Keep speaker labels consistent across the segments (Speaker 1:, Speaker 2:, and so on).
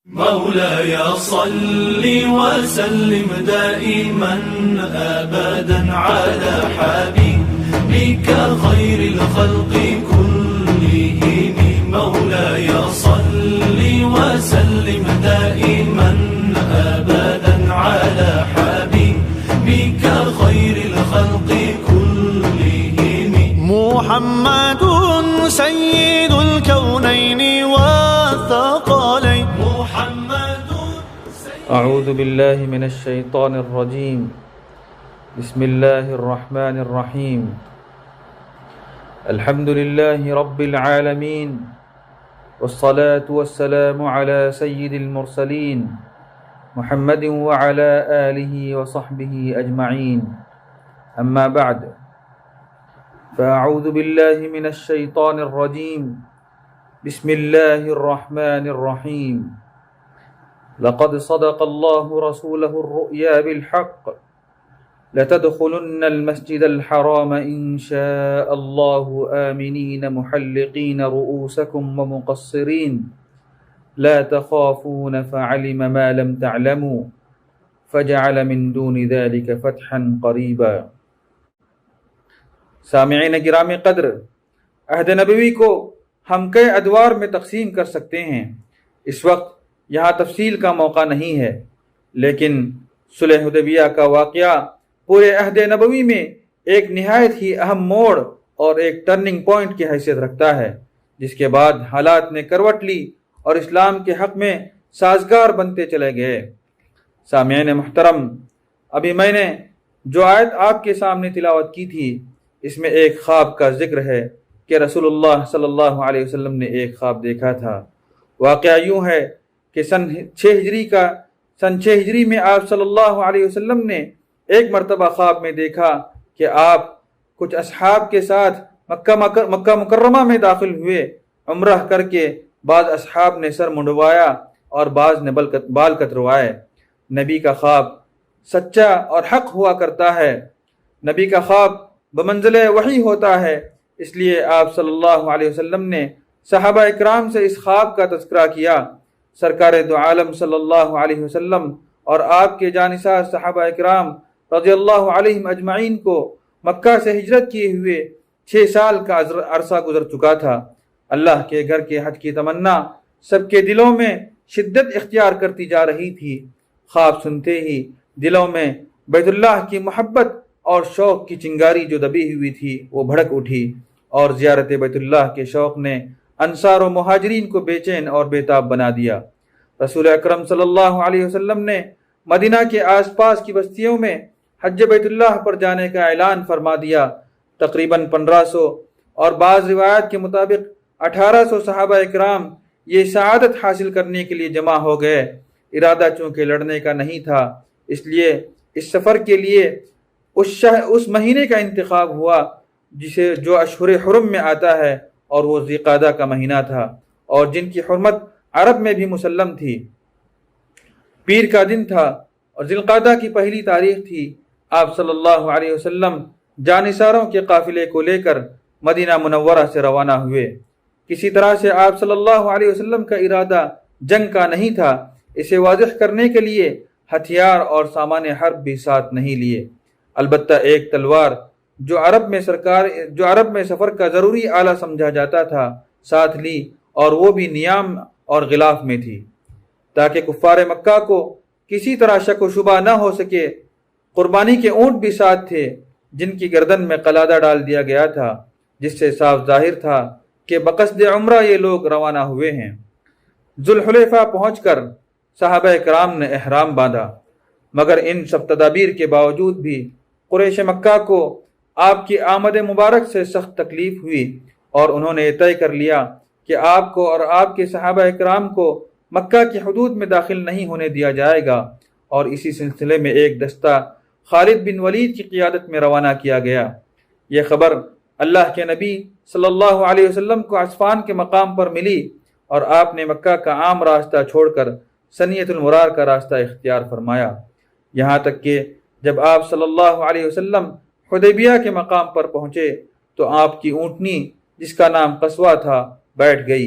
Speaker 1: مولاي صل وسلم دائما أبدا على حبيبك خير الخلق كلهم. مولاي صل وسلم دائما أبدا على حبيبك خير الخلق كلهم. محمد سيد الكونين والثقلين.
Speaker 2: أعوذ بالله من الشيطان الرجيم. بسم الله الرحمن الرحيم. الحمد لله رب العالمين، والصلاة والسلام على سيد المرسلين محمد وعلى آله وصحبه أجمعين. أما بعد، فأعوذ بالله من الشيطان الرجيم. بسم الله الرحمن الرحيم. لقد صدق الله رسوله الرؤيا بالحق لتدخلن المسجد الحرام إن شاء الله آمنين محلقين رؤوسكم ومقصرين لا تخافون فعلم ما لم تعلموا فجعل من دون ذلك فتحا قريبا. سامعین گرام قدر، عہد نبوی کو ہم کئی ادوار میں تقسیم کر سکتے ہیں. اس وقت یہاں تفصیل کا موقع نہیں ہے، لیکن صلح حدیبیہ کا واقعہ پورے عہد نبوی میں ایک نہایت ہی اہم موڑ اور ایک ٹرننگ پوائنٹ کی حیثیت رکھتا ہے، جس کے بعد حالات نے کروٹ لی اور اسلام کے حق میں سازگار بنتے چلے گئے. سامعین محترم، ابھی میں نے جو آیت آپ کے سامنے تلاوت کی تھی، اس میں ایک خواب کا ذکر ہے کہ رسول اللہ صلی اللہ علیہ وسلم نے ایک خواب دیکھا تھا. واقعہ یوں ہے کہ سن 6 ہجری میں آپ صلی اللہ علیہ وسلم نے ایک مرتبہ خواب میں دیکھا کہ آپ کچھ اصحاب کے ساتھ مکہ مکرمہ میں داخل ہوئے. عمرہ کر کے بعض اصحاب نے سر منڈوایا اور بعض نے بال کتروائے. نبی کا خواب سچا اور حق ہوا کرتا ہے. نبی کا خواب بمنزلِ وحی ہوتا ہے. اس لیے آپ صلی اللہ علیہ وسلم نے صحابہ اکرام سے اس خواب کا تذکرہ کیا. سرکار دو عالم صلی اللہ علیہ وسلم اور آپ کے جانثار صحابہ اکرام رضی اللہ علیہم اجمعین کو مکہ سے ہجرت کیے ہوئے 6 سال کا عرصہ گزر چکا تھا. اللہ کے گھر کے حج کی تمنا سب کے دلوں میں شدت اختیار کرتی جا رہی تھی. خواب سنتے ہی دلوں میں بیت اللہ کی محبت اور شوق کی چنگاری جو دبی ہوئی تھی وہ بھڑک اٹھی، اور زیارت بیت اللہ کے شوق نے انصار و مہاجرین کو بے چین اور بے تاب بنا دیا. رسول اکرم صلی اللہ علیہ وسلم نے مدینہ کے آس پاس کی بستیوں میں حج بیت اللہ پر جانے کا اعلان فرما دیا. تقریباً 1500 اور بعض روایات کے مطابق 1800 صحابہ اکرام یہ سعادت حاصل کرنے کے لیے جمع ہو گئے. ارادہ چونکہ لڑنے کا نہیں تھا، اس لیے اس سفر کے لیے اس مہینے کا انتخاب ہوا جو اشہر حرم میں آتا ہے، اور وہ ذی قعدہ کا مہینہ تھا، اور جن کی حرمت عرب میں بھی مسلم تھی. پیر کا دن تھا اور ذی القعدہ کی پہلی تاریخ تھی. آپ صلی اللہ علیہ وسلم جانثاروں کے قافلے کو لے کر مدینہ منورہ سے روانہ ہوئے. کسی طرح سے آپ صلی اللہ علیہ وسلم کا ارادہ جنگ کا نہیں تھا. اسے واضح کرنے کے لیے ہتھیار اور سامان حرب بھی ساتھ نہیں لیے، البتہ ایک تلوار جو عرب میں سفر کا ضروری آلہ سمجھا جاتا تھا ساتھ لی، اور وہ بھی نیام اور غلاف میں تھی، تاکہ کفار مکہ کو کسی طرح شک و شبہ نہ ہو سکے. قربانی کے اونٹ بھی ساتھ تھے جن کی گردن میں قلادہ ڈال دیا گیا تھا، جس سے صاف ظاہر تھا کہ بقصد عمرہ یہ لوگ روانہ ہوئے ہیں. ذوالحلیفہ پہنچ کر صحابہ کرام نے احرام باندھا، مگر ان سب تدابیر کے باوجود بھی قریش مکہ کو آپ کی آمد مبارک سے سخت تکلیف ہوئی، اور انہوں نے طے کر لیا کہ آپ کو اور آپ کے صحابہ اکرام کو مکہ کی حدود میں داخل نہیں ہونے دیا جائے گا. اور اسی سلسلے میں ایک دستہ خالد بن ولید کی قیادت میں روانہ کیا گیا. یہ خبر اللہ کے نبی صلی اللہ علیہ وسلم کو عصفان کے مقام پر ملی، اور آپ نے مکہ کا عام راستہ چھوڑ کر سنیت المرار کا راستہ اختیار فرمایا. یہاں تک کہ جب آپ صلی اللہ علیہ وسلم حدیبیہ کے مقام پر پہنچے تو آپ کی اونٹنی جس کا نام قصوہ تھا بیٹھ گئی.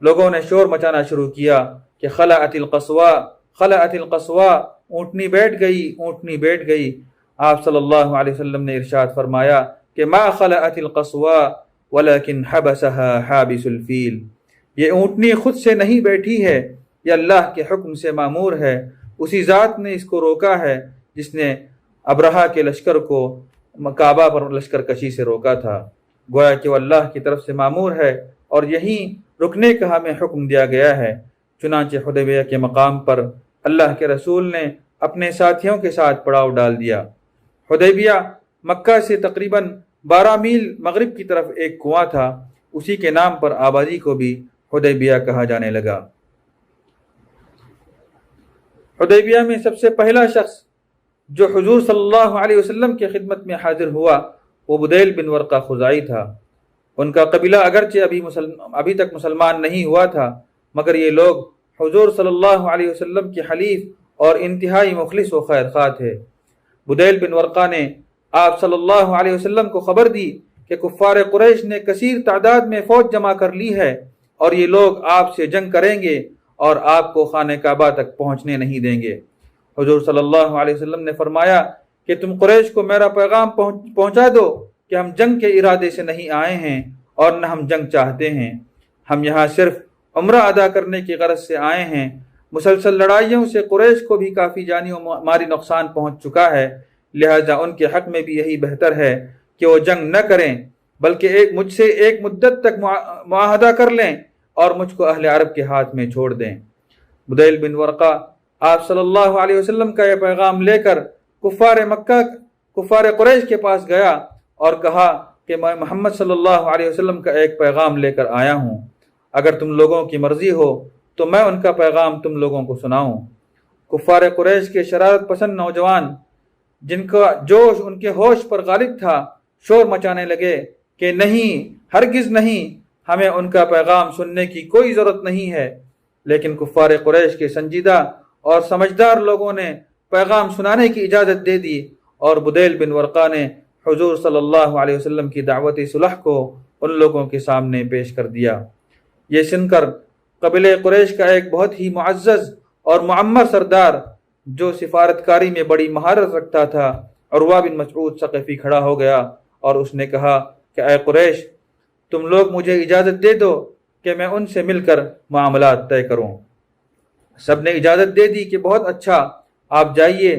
Speaker 2: لوگوں نے شور مچانا شروع کیا کہ خلعت القصوا خلعت القصوا، اونٹنی بیٹھ گئی، اونٹنی بیٹھ گئی۔ آپ صلی اللہ علیہ وسلم نے ارشاد فرمایا کہ ما خلعت القصوا ولكن حبسها حابس الفیل، یہ اونٹنی خود سے نہیں بیٹھی ہے، یہ اللہ کے حکم سے مامور ہے، اسی ذات نے اس کو روکا ہے جس نے ابرہہ کے لشکر کو کعبہ پر لشکر کشی سے روکا تھا۔ گویا کہ وہ اللہ کی طرف سے مامور ہے اور یہیں رکنے کا ہمیں حکم دیا گیا ہے۔ چنانچہ حدیبیہ کے مقام پر اللہ کے رسول نے اپنے ساتھیوں کے ساتھ پڑاؤ ڈال دیا۔ حدیبیہ مکہ سے تقریباً 12 میل مغرب کی طرف ایک کنواں تھا، اسی کے نام پر آبادی کو بھی حدیبیہ کہا جانے لگا۔ حدیبیہ میں سب سے پہلا شخص جو حضور صلی اللہ علیہ وسلم کی خدمت میں حاضر ہوا وہ بدیل بن ورقہ خزاعی تھا۔ ان کا قبیلہ اگرچہ ابھی تک مسلمان نہیں ہوا تھا، مگر یہ لوگ حضور صلی اللہ علیہ وسلم کے حلیف اور انتہائی مخلص و خیر خواہ تھے۔ بدیل بن ورقہ نے آپ صلی اللہ علیہ وسلم کو خبر دی کہ کفار قریش نے کثیر تعداد میں فوج جمع کر لی ہے اور یہ لوگ آپ سے جنگ کریں گے اور آپ کو خانہ کعبہ تک پہنچنے نہیں دیں گے۔ حضور صلی اللہ علیہ وسلم نے فرمایا کہ تم قریش کو میرا پیغام پہنچا دو کہ ہم جنگ کے ارادے سے نہیں آئے ہیں اور نہ ہم جنگ چاہتے ہیں، ہم یہاں صرف عمرہ ادا کرنے کی غرض سے آئے ہیں۔ مسلسل لڑائیوں سے قریش کو بھی کافی جانی و مالی نقصان پہنچ چکا ہے، لہذا ان کے حق میں بھی یہی بہتر ہے کہ وہ جنگ نہ کریں بلکہ مجھ سے ایک مدت تک معاہدہ کر لیں اور مجھ کو اہل عرب کے ہاتھ میں چھوڑ دیں۔ بدیل بن ورقہ آپ صلی اللہ علیہ وسلم کا یہ پیغام لے کر کفار قریش کے پاس گیا اور کہا کہ میں محمد صلی اللہ علیہ وسلم کا ایک پیغام لے کر آیا ہوں، اگر تم لوگوں کی مرضی ہو تو میں ان کا پیغام تم لوگوں کو سناؤں۔ کفار قریش کے شرارت پسند نوجوان جن کا جوش ان کے ہوش پر غالب تھا شور مچانے لگے کہ نہیں، ہرگز نہیں، ہمیں ان کا پیغام سننے کی کوئی ضرورت نہیں ہے۔ لیکن کفار قریش کے سنجیدہ اور سمجھدار لوگوں نے پیغام سنانے کی اجازت دے دی اور بدیل بن ورقہ نے حضور صلی اللہ علیہ وسلم کی دعوت صلح کو ان لوگوں کے سامنے پیش کر دیا۔ یہ سن کر قبیلہ قریش کا ایک بہت ہی معزز اور معمر سردار جو سفارتکاری میں بڑی مہارت رکھتا تھا، عروہ بن مسعود ثقفی، کھڑا ہو گیا اور اس نے کہا کہ اے قریش، تم لوگ مجھے اجازت دے دو کہ میں ان سے مل کر معاملات طے کروں۔ سب نے اجازت دے دی کہ بہت اچھا، آپ جائیے۔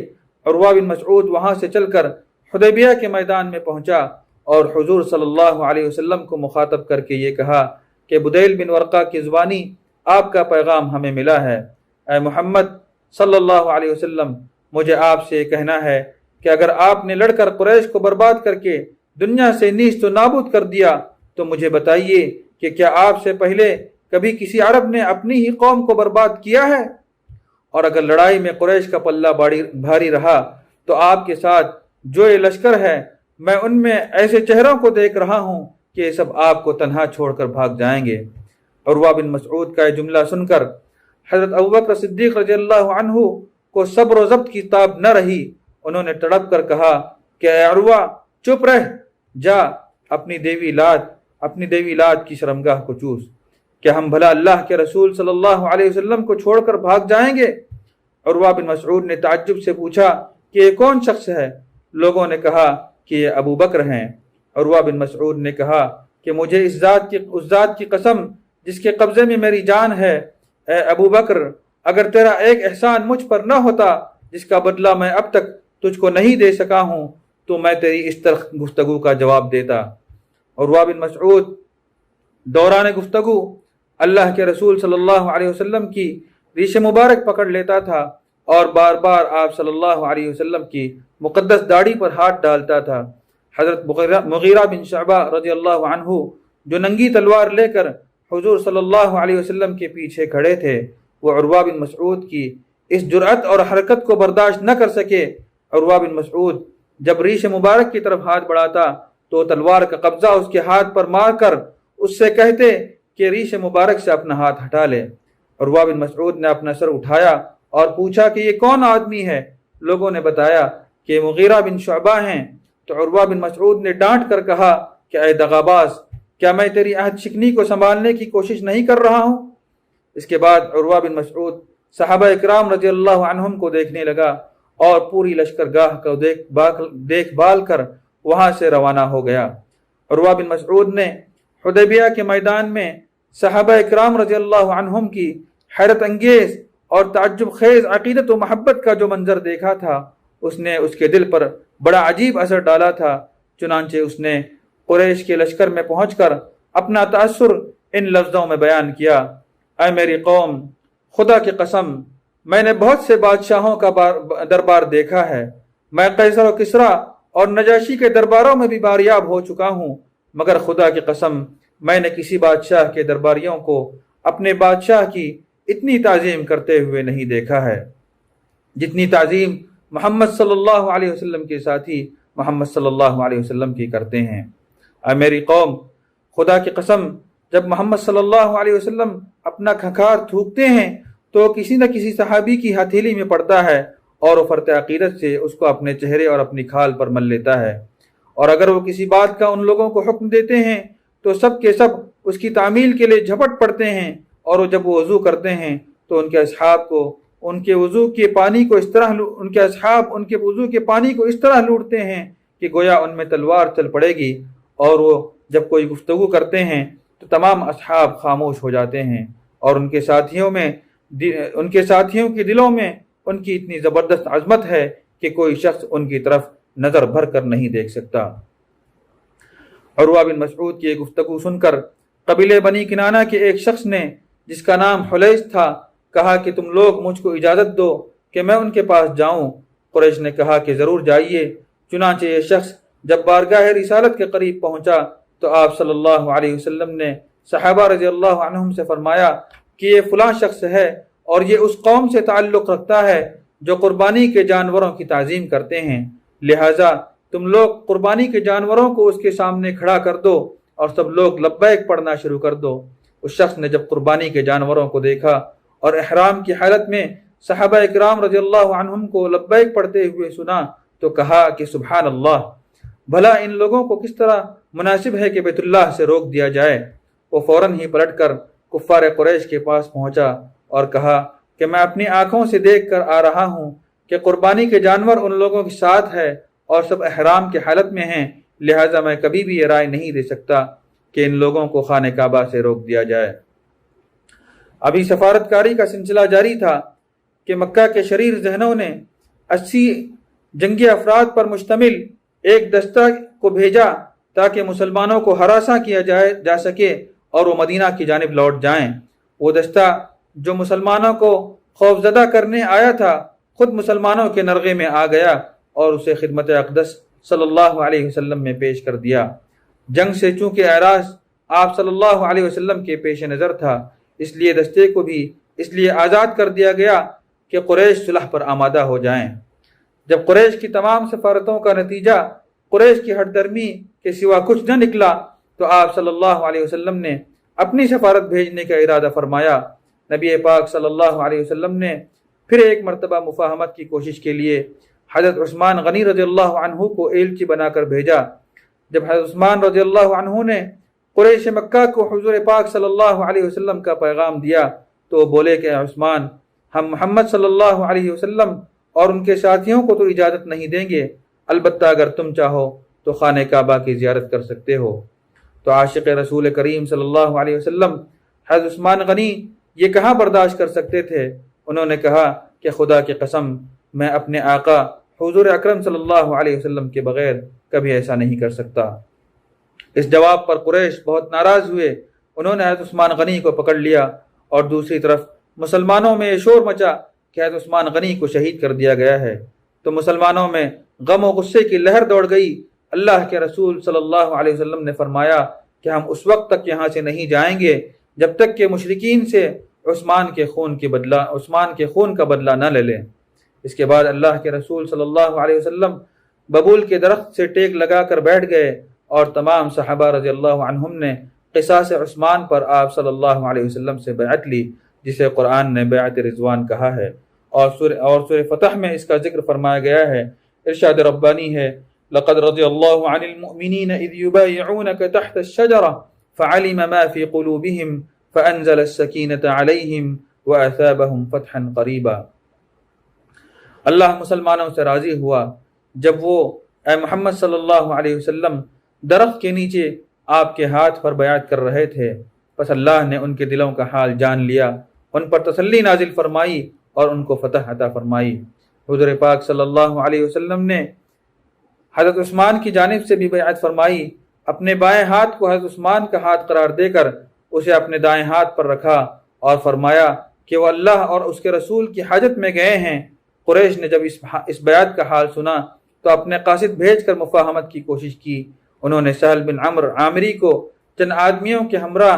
Speaker 2: عروہ بن مسعود وہاں سے چل کر حدیبیہ کے میدان میں پہنچا اور حضور صلی اللہ علیہ وسلم کو مخاطب کر کے یہ کہا کہ بدیل بن ورقہ کی زبانی آپ کا پیغام ہمیں ملا ہے۔ اے محمد صلی اللہ علیہ وسلم، مجھے آپ سے کہنا ہے کہ اگر آپ نے لڑ کر قریش کو برباد کر کے دنیا سے نیست و نابود کر دیا تو مجھے بتائیے کہ کیا آپ سے پہلے کبھی کسی عرب نے اپنی ہی قوم کو برباد کیا ہے؟ اور اگر لڑائی میں قریش کا پلہ بھاری رہا تو آپ کے ساتھ جو یہ لشکر ہے، میں ان میں ایسے چہروں کو دیکھ رہا ہوں کہ یہ سب آپ کو تنہا چھوڑ کر بھاگ جائیں گے۔ عروہ بن مسعود کا یہ جملہ سن کر حضرت ابوبکر صدیق رضی اللہ عنہ کو صبر و ضبط کی تاب نہ رہی۔ انہوں نے تڑپ کر کہا کہ اے عروہ، چپ رہ، جا اپنی دیوی لات کی شرمگاہ کو چوس۔ کیا ہم بھلا اللہ کے رسول صلی اللہ علیہ وسلم کو چھوڑ کر بھاگ جائیں گے؟ عروہ بن مسعود نے تعجب سے پوچھا کہ یہ کون شخص ہے؟ لوگوں نے کہا کہ یہ ابو بکر ہیں۔ عروہ بن مسعود نے کہا کہ مجھے اس ذات کی قسم جس کے قبضے میں میری جان ہے، اے ابو بکر، اگر تیرا ایک احسان مجھ پر نہ ہوتا جس کا بدلہ میں اب تک تجھ کو نہیں دے سکا ہوں تو میں تیری اس طرح گفتگو کا جواب دیتا۔ عروہ بن مسعود دوران گفتگو اللہ کے رسول صلی اللہ علیہ وسلم کی ریش مبارک پکڑ لیتا تھا اور بار بار آپ صلی اللہ علیہ وسلم کی مقدس داڑھی پر ہاتھ ڈالتا تھا۔ حضرت مغیرہ بن شعبہ رضی اللہ عنہ جو ننگی تلوار لے کر حضور صلی اللہ علیہ وسلم کے پیچھے کھڑے تھے، وہ عروہ بن مسعود کی اس جرأت اور حرکت کو برداشت نہ کر سکے۔ عروہ بن مسعود جب ریش مبارک کی طرف ہاتھ بڑھاتا تو تلوار کا قبضہ اس کے ہاتھ پر مار کر اس سے کہتے کہ ریش مبارک سے اپنا ہاتھ ہٹا لے۔ عروہ بن مسعود نے اپنا سر اٹھایا اور پوچھا کہ یہ کون آدمی ہے؟ لوگوں نے بتایا کہ مغیرہ بن شعبہ ہیں۔ تو عروہ بن مسعود نے ڈانٹ کر کہا کہ اے دغاباز، کیا میں تیری عہد شکنی کو سنبھالنے کی کوشش نہیں کر رہا ہوں؟ اس کے بعد عروہ بن مسعود صحابہ اکرام رضی اللہ عنہم کو دیکھنے لگا اور پوری لشکر گاہ کو دیکھ بھال کر وہاں سے روانہ ہو گیا۔ عروہ بن مسعود نے حدیبیہ کے میدان میں صحابہ اکرام رضی اللہ عنہم کی حیرت انگیز اور تعجب خیز عقیدت و محبت کا جو منظر دیکھا تھا اس نے اس کے دل پر بڑا عجیب اثر ڈالا تھا۔ چنانچہ اس نے قریش کے لشکر میں پہنچ کر اپنا تأثر ان لفظوں میں بیان کیا: اے میری قوم، خدا کی قسم میں نے بہت سے بادشاہوں کا دربار دیکھا ہے، میں قیصر و کسریٰ اور نجاشی کے درباروں میں بھی باریاب ہو چکا ہوں، مگر خدا کی قسم میں نے کسی بادشاہ کے درباریوں کو اپنے بادشاہ کی اتنی تعظیم کرتے ہوئے نہیں دیکھا ہے جتنی تعظیم محمد صلی اللہ علیہ وسلم کے ساتھی محمد صلی اللہ علیہ وسلم کی کرتے ہیں۔ اے میری قوم، خدا کی قسم جب محمد صلی اللہ علیہ وسلم اپنا کھنکھار تھوکتے ہیں تو کسی نہ کسی صحابی کی ہتھیلی میں پڑتا ہے اور وہ فرط عقیدت سے اس کو اپنے چہرے اور اپنی کھال پر مل لیتا ہے، اور اگر وہ کسی بات کا ان لوگوں کو حکم دیتے ہیں تو سب کے سب اس کی تعمیل کے لیے جھپٹ پڑتے ہیں، اور وہ جب وہ وضو کرتے ہیں تو ان کے اصحاب ان کے وضو کے پانی کو اس طرح لوٹتے ہیں کہ گویا ان میں تلوار چل پڑے گی، اور وہ جب کوئی گفتگو کرتے ہیں تو تمام اصحاب خاموش ہو جاتے ہیں، اور ان کے ساتھیوں کے دلوں میں ان کی اتنی زبردست عظمت ہے کہ کوئی شخص ان کی طرف نظر بھر کر نہیں دیکھ سکتا۔ عروہ بن مسعود کی گفتگو سن کر قبیلے بنی کنانہ کے ایک شخص نے جس کا نام حلیس تھا کہا کہ تم لوگ مجھ کو اجازت دو کہ میں ان کے پاس جاؤں۔ قریش نے کہا کہ ضرور جائیے۔ چنانچہ یہ شخص جب بارگاہ رسالت کے قریب پہنچا تو آپ صلی اللہ علیہ وسلم نے صحابہ رضی اللہ عنہم سے فرمایا کہ یہ فلاں شخص ہے اور یہ اس قوم سے تعلق رکھتا ہے جو قربانی کے جانوروں کی تعظیم کرتے ہیں، لہٰذا تم لوگ قربانی کے جانوروں کو اس کے سامنے کھڑا کر دو اور سب لوگ لبیک پڑھنا شروع کر دو۔ اس شخص نے جب قربانی کے جانوروں کو دیکھا اور احرام کی حالت میں صحابہ اکرام رضی اللہ عنہم کو لبیک پڑھتے ہوئے سنا تو کہا کہ سبحان اللہ، بھلا ان لوگوں کو کس طرح مناسب ہے کہ بیت اللہ سے روک دیا جائے۔ وہ فوراً ہی پلٹ کر کفار قریش کے پاس پہنچا اور کہا کہ میں اپنی آنکھوں سے دیکھ کر آ رہا ہوں کہ قربانی کے جانور ان لوگوں کے ساتھ ہے اور سب احرام کی حالت میں ہیں، لہٰذا میں کبھی بھی یہ رائے نہیں دے سکتا کہ ان لوگوں کو خانہ کعبہ سے روک دیا جائے۔ ابھی سفارتکاری کا سلسلہ جاری تھا کہ مکہ کے شریر ذہنوں نے 80 جنگی افراد پر مشتمل ایک دستہ کو بھیجا تاکہ مسلمانوں کو ہراساں کیا جا سکے اور وہ مدینہ کی جانب لوٹ جائیں۔ وہ دستہ جو مسلمانوں کو خوفزدہ کرنے آیا تھا خود مسلمانوں کے نرغے میں آ گیا اور اسے خدمت اقدس صلی اللہ علیہ وسلم میں پیش کر دیا۔ جنگ سے چونکہ اعراض آپ صلی اللہ علیہ وسلم کے پیش نظر تھا، اس لیے دستے کو بھی اس لیے آزاد کر دیا گیا کہ قریش صلح پر آمادہ ہو جائیں۔ جب قریش کی تمام سفارتوں کا نتیجہ قریش کی ہٹ درمی کے سوا کچھ نہ نکلا تو آپ صلی اللہ علیہ وسلم نے اپنی سفارت بھیجنے کا ارادہ فرمایا۔ نبی پاک صلی اللہ علیہ وسلم نے پھر ایک مرتبہ مفاہمت کی کوشش کے لیے حضرت عثمان غنی رضی اللہ عنہ کو ایلچی بنا کر بھیجا۔ جب حضرت عثمان رضی اللہ عنہ نے قریش مکہ کو حضور پاک صلی اللہ علیہ وسلم کا پیغام دیا تو وہ بولے کہ عثمان، ہم محمد صلی اللہ علیہ وسلم اور ان کے ساتھیوں کو تو اجازت نہیں دیں گے، البتہ اگر تم چاہو تو خانہ کعبہ کی زیارت کر سکتے ہو۔ تو عاشق رسول کریم صلی اللہ علیہ وسلم حضرت عثمان غنی یہ کہاں برداشت کر سکتے تھے؟ انہوں نے کہا کہ خدا کی قسم میں اپنے آقا حضور اکرم صلی اللہ علیہ وسلم کے بغیر کبھی ایسا نہیں کر سکتا۔ اس جواب پر قریش بہت ناراض ہوئے۔ انہوں نے حضرت عثمان غنی کو پکڑ لیا اور دوسری طرف مسلمانوں میں یہ شور مچا کہ حضرت عثمان غنی کو شہید کر دیا گیا ہے، تو مسلمانوں میں غم و غصے کی لہر دوڑ گئی۔ اللہ کے رسول صلی اللہ علیہ وسلم نے فرمایا کہ ہم اس وقت تک یہاں سے نہیں جائیں گے جب تک کہ مشرکین سے عثمان کے خون کا بدلہ نہ لے لیں۔ اس کے بعد اللہ کے رسول صلی اللہ علیہ وسلم ببول کے درخت سے ٹیک لگا کر بیٹھ گئے اور تمام صحابہ رضی اللہ عنہم نے قصاص عثمان پر آپ صلی اللہ علیہ وسلم سے بیعت لی، جسے قرآن نے بیعت رضوان کہا ہے، اور سورہ فتح میں اس کا ذکر فرمایا گیا ہے۔ ارشاد ربانی ہے، لقد رضی اللہ عن المؤمنین اذ یبایعونک تحت الشجرہ فعلم ما فی قلوبہم فأنزل السكينة عليهم وأثابهم فتحا قريبا۔ اللہ مسلمانوں سے راضی ہوا جب وہ اے محمد صلی اللہ علیہ وسلم درخت کے نیچے آپ کے ہاتھ پر بیعت کر رہے تھے، پس اللہ نے ان کے دلوں کا حال جان لیا، ان پر تسلی نازل فرمائی اور ان کو فتح عطا فرمائی۔ حضور پاک صلی اللہ علیہ وسلم نے حضرت عثمان کی جانب سے بھی بیعت فرمائی، اپنے بائیں ہاتھ کو حضرت عثمان کا ہاتھ قرار دے کر اسے اپنے دائیں ہاتھ پر رکھا اور فرمایا کہ وہ اللہ اور اس کے رسول کی حاجت میں گئے ہیں۔ قریش نے جب اس بیعت کا حال سنا تو اپنے قاصد بھیج کر مفاہمت کی کوشش کی۔ انہوں نے سہل بن عمرو عامری کو چند آدمیوں کے ہمراہ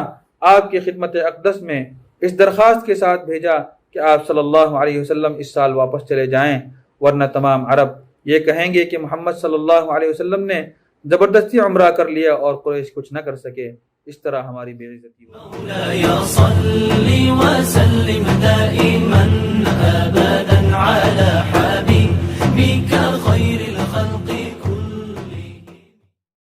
Speaker 2: آپ کی خدمت اقدس میں اس درخواست کے ساتھ بھیجا کہ آپ صلی اللہ علیہ وسلم اس سال واپس چلے جائیں، ورنہ تمام عرب یہ کہیں گے کہ محمد صلی اللہ علیہ وسلم نے زبردستی عمرہ کر لیا اور قریش کچھ نہ کر سکے، اس طرح ہماری بے عزتی ہوئی۔
Speaker 1: مولاي صل وسلم دائما أبدا على حبيبك خير الخلق